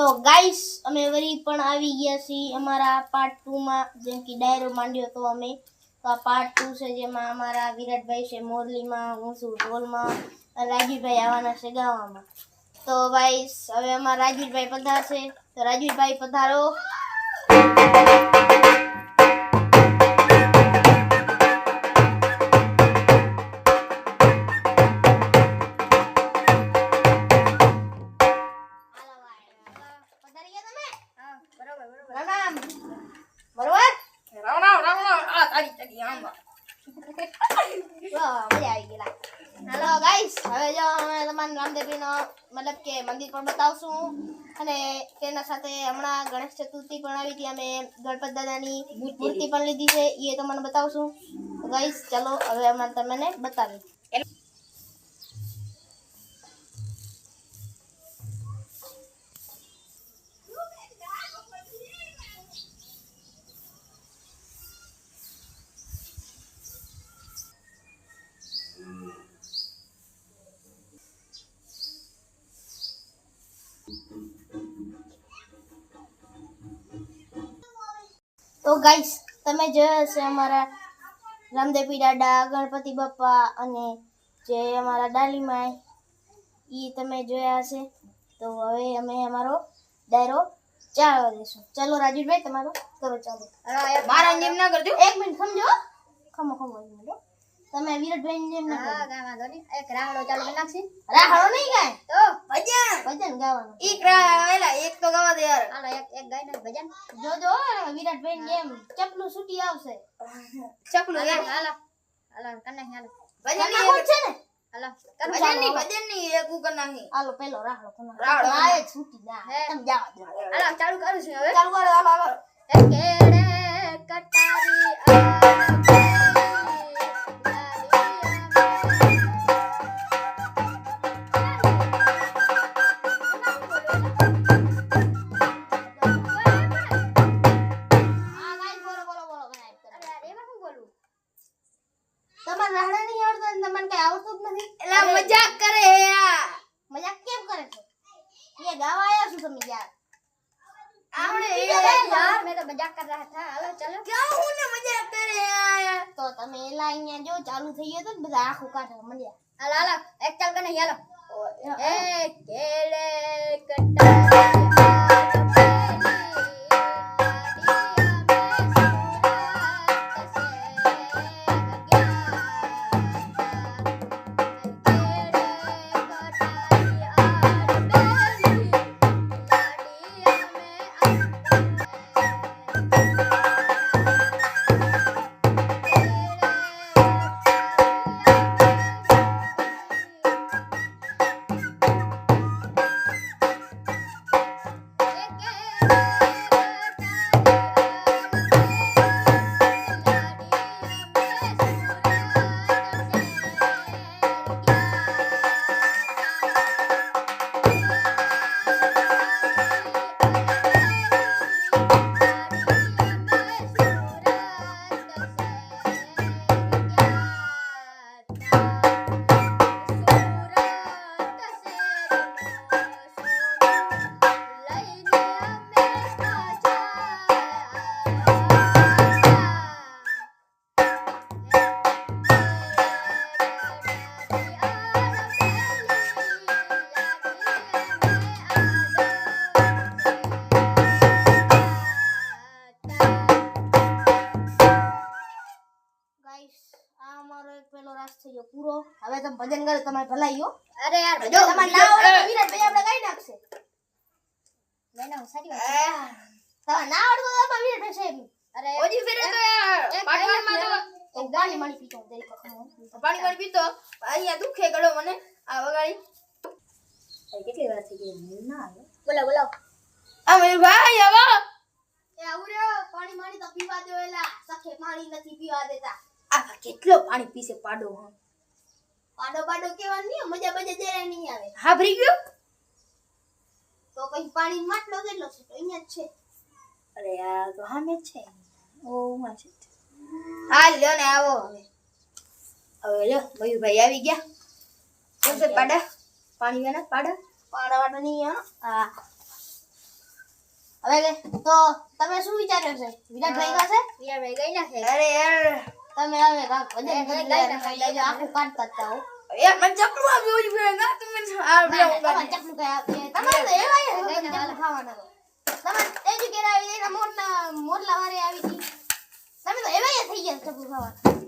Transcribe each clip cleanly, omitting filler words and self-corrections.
તો ગાઈસ અમે વરી પણ આવી ગયા છીએ અમારા પાર્ટ 2 માં જેમ કે ડાયરો માંડ્યો તો અમે તો આ પાર્ટ 2 છે જેમાં અમારા વિરાટભાઈ છે મોરલીમાં હું છું ઢોલમાં અને રાજુભાઈ આવવાના છે ગાવામાં તો ગાઈસ હવે અમારા રાજુભાઈ પધારશે તો રાજુભાઈ પધારો હેલો ગાઈસ હવે જો અમે તમને રામદેવજીનો મતલબ કે મંદિર પણ બતાવશું અને તેના સાથે હમણાં ગણેશ ચતુર્થી પણ આવી હતી અમે ગણપત દાદાની મૂર્તિ પણ લીધી છે એ તમને બતાવશું તો ગાઈસ ચલો હવે અમે તમને બતાવીએ તો ગાઈસ તમે જોયા હશે અમારા રામદેવી દાદા ગણપતિ બાપા અને જે અમારા ડાલીમાય એ તમે જોયા હશે તો હવે અમે અમારો ડાયરો ચાલવા દઈશું ચલો રાજુભાઈ તમારો કરો ચાલો મારા જેમ ના કરજો એક મિનિટ સમજો ખમો એક મિનિટ તમે વિરાટભાઈ જેમ ના હા ગાવાનો ને એક રાહડો ચાલુ કરી નાખશી રાહડો નહીં ગાય તો ભજન ગાવાનું એક તો ગાવા દે યાર હાલો એક ગાય ને ભજન જોજો વિરાટભાઈ જેમ ચપલું છૂટી આવશે ચપલું હાલો કને હાલો ભજન કોણ છે ને હાલો ભજન ની એક ઉપર નાખી હાલો પેલો રાહડો આય છૂટી ના તમે જાવ દો હાલો ચાલુ કરું છું હવે ચાલુ કરો હાલો કેડે કટારી તમાર રાહડા નહીં આવડતા તમને કઈ આવડતું જ નથી એલા મજાક કરે હે યાર મજાક કેમ કરે છે ये गावा आया છું તમે યાર આવડે यार मैं तो मजाक कर रहा था हेलो चलो क्यों હું ને મજાક કરે યાર તો તમે એલા અહીંયા જો ચાલુ થઈ ગયો તો બધા આખું કાઢવા મળ્યા હાલો હાલો એક ચાલ કને હાલો એ કેડે કટારી પૂરો હવે તમે ભજન કરો તમારે ભલાઈ હો અરે યાર જો તમારે ના આવડે તો વિરાટભાઈ આપણે ગાઈ નાખશે નહીં ના સારી વાત તમારે ના આવડે તો આપણે વિરાટભાઈ સાહેબ અરે ઓજી ફેરે તો યાર પાટણમાં તો પાણી પીતો દે પાણી પીતો અહીંયા દુખે ગળો મને આ વગાડી કેટલી વાર થઈ ગઈ ના બોલો બોલો અમીર ભાઈ આવો એ આવડ્યો પાણી તો પીવા દો એલા સખે પાણી નથી પીવા દેતા આ કેટલો પાણી પીસે પાડો પાડો કેવા નહીં મજા દેરા નહીં આવે હા ભરી ગયો તો પછી પાણી માટલો કેટલો છે તો અહીંયા જ છે અરે યાર તો હામે જ છે ઓ માં છે હા લ્યો ને આવો હવે લ્યો મયુભાઈ આવી ગયા કેમ છે પાડા પાણી વેના પાડા પાડા વાળા નહીં હા હવે તો તમે શું વિચાર્યો છે વિરાટભાઈ પાસે વિરાટભાઈ ગઈ નાખે અરે યાર તમે હવે કાક વજન લઈ લઈ આખું કાઢતા જ જાઓ યાર મને ચકલું આપજો ઓલી ફેર ના તમે આ તમારે ચકલું કઈ આપીએ તમારે તો એવા ચકલું ખાવાના તો તમારે એજ્યુકેટ આવી એના મોટલા વારે આવી હતી તમે તો એવા થઈ ગયા ચકલું ખાવાના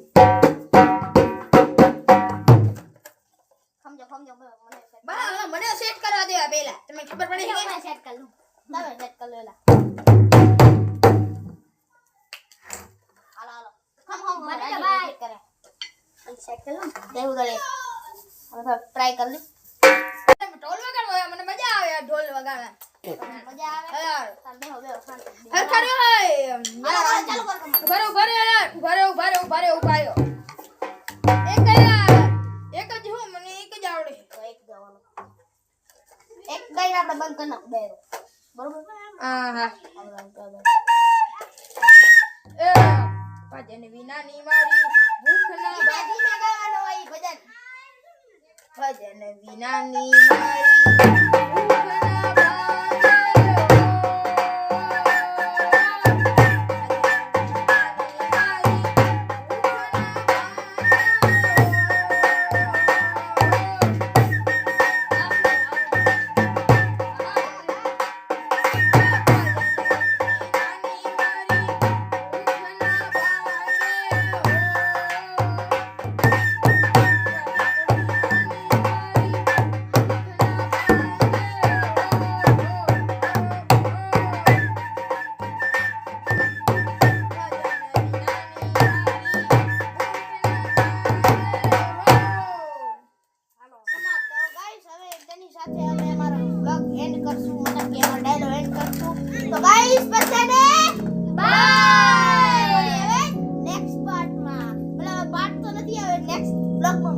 સમજો મને બા મને સેટ કરવા દેવા પહેલા તમને ખબર પડી કે તમે સેટ કરી લો તમે સેટ કરી લો એલા હાલો ખમ મને તો ભાઈ ભાઈ. કરે સેટ કરી લો દેવું દે હવે ટ્રાય કરી લે ઢોલ વગાડવા મને મજા આવે આ ઢોલ વગાડવા મજા આવે યાર ચાલ બેહો શાંતિ હરખા રે હોય હાલો ચાલુ કર કમાલ ઉભરે યાર ઉભરે ઉભાયો એક જ હું મને એક જ આવડે તો એક જવાનો એક ગાઈને આપણે બંધ કરી નાખ બેરો બરોબર હા એ ભજન વિનાની મારી ભૂખ ના ધીમે ધીમે ગાવાનો હોય ઈ ભજન ભજન વિનાની મારી ભૂખ ના તો ગાઈસ બધાને બાય નેક્સ્ટ પાર્ટમાં પાર્ટ તો નથી આવે નેક્સ્ટ બ્લોગમાં